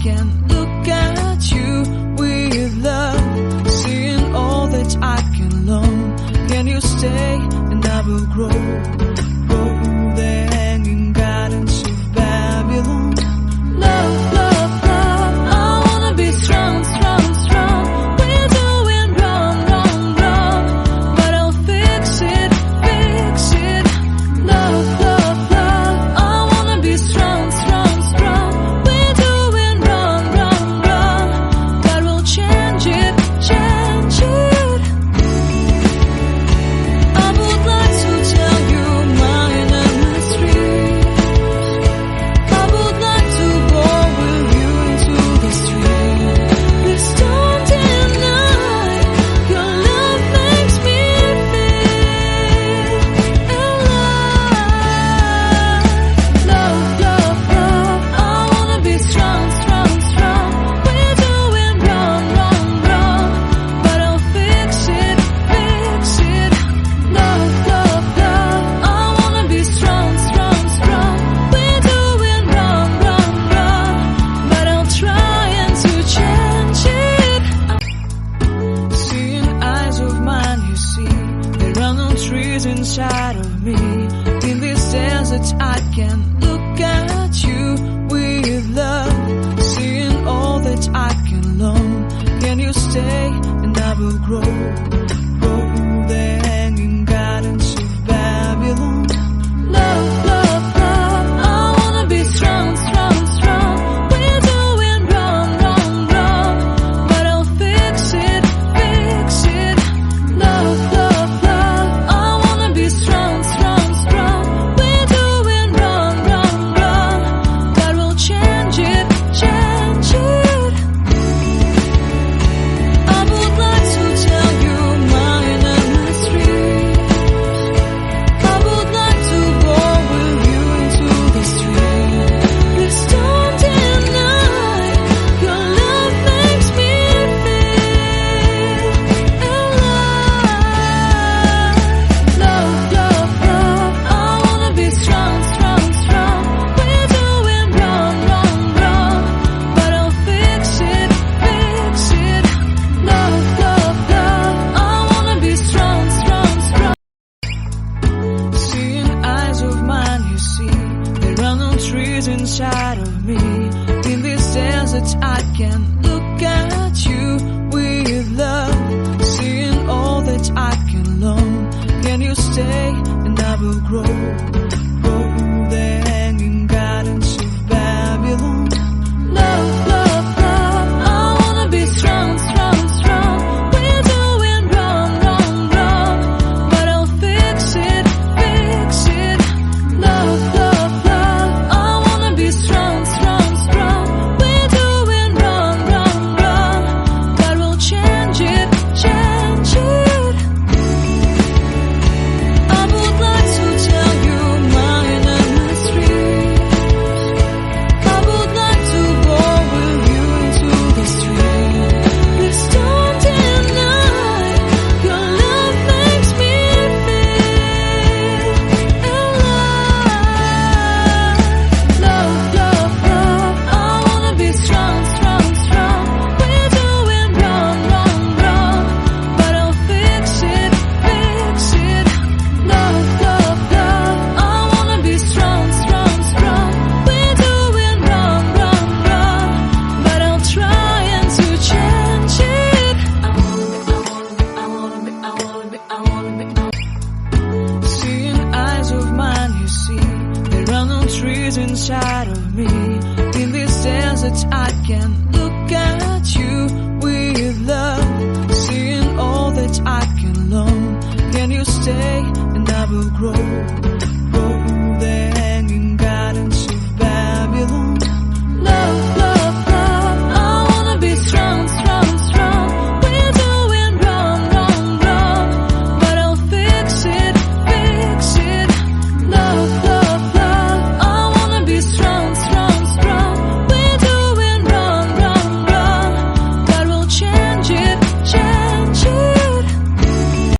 can look at you with love, seeing all that I can learn. Can you stay and I will grow the hanging gardens of Babylon. Love, love, love, I wanna be strong, strong, strong. We're doing wrong, wrong, wrong, but I'll fix it, fix it. Love, love, love, I wanna be strong, strong, strong. We're doing wrong, wrong, wrong, but we'll change it, change it. I would like to tell you my mysteries. I would like to go with you into the street. Please don't deny your love makes me feel alive. Love, love, love, I wanna be strong, strong, strong. We're doing wrong, wrong, wrong, but I'll fix it, fix it. Love, love, love, I wanna be strong, strong, strong. We're doing wrong, wrong, wrong, but I'll try and to change it. Seeing eyes of mine, you see, there are no trees inside of me. In this desert, I can look at you with love, seeing all that I can learn. Can you stay and I will grow the hanging gardens of Babylon. Love, love, love, I wanna be strong, strong, strong. We're doing wrong, wrong, wrong, but I'll fix it, fix it. Love, love, love, I wanna be strong, strong, strong. We're doing wrong, wrong, wrong, but we'll change it, change it. I would like to tell you my mysteries. I would like to go with you into the street. Please don't deny your love makes me feel alive. Love, love, love, I wanna be strong, strong, strong. We're doing wrong, wrong, wrong, but I'll fix it, fix it. Love, love, love, I wanna be strong, strong, strong. Seeing eyes of mine, you see, there are no trees inside of me. In this desert, I can look at you with love, seeing all that I can learn. Can you stay and I will grow the hanging gardens of Babylon. Love, love, love, I wanna be strong, strong, strong. We're doing wrong, wrong, wrong, but I'll fix it, fix it. Love, love, love, I wanna be strong, strong, strong. We're doing wrong, wrong, wrong, but we'll change it, change it. I would like to tell you my mysteries. I would like to go with you into the street. Please don't deny your love makes me feel alive. Love, love, love, I wanna be strong, strong, strong. We're doing wrong, wrong, wrong, but I'll fix it, fix it. Love, love, love, I wanna be strong, strong, strong. We're doing wrong, wrong, wrong, but I'll try and to change it. I wanna be, I wanna be, I wanna be, I wanna be. Seeing eyes of mine, you see, there are no trees inside of me. In this desert, I can look at you with love, seeing all that I can learn. Can you stay and I will grow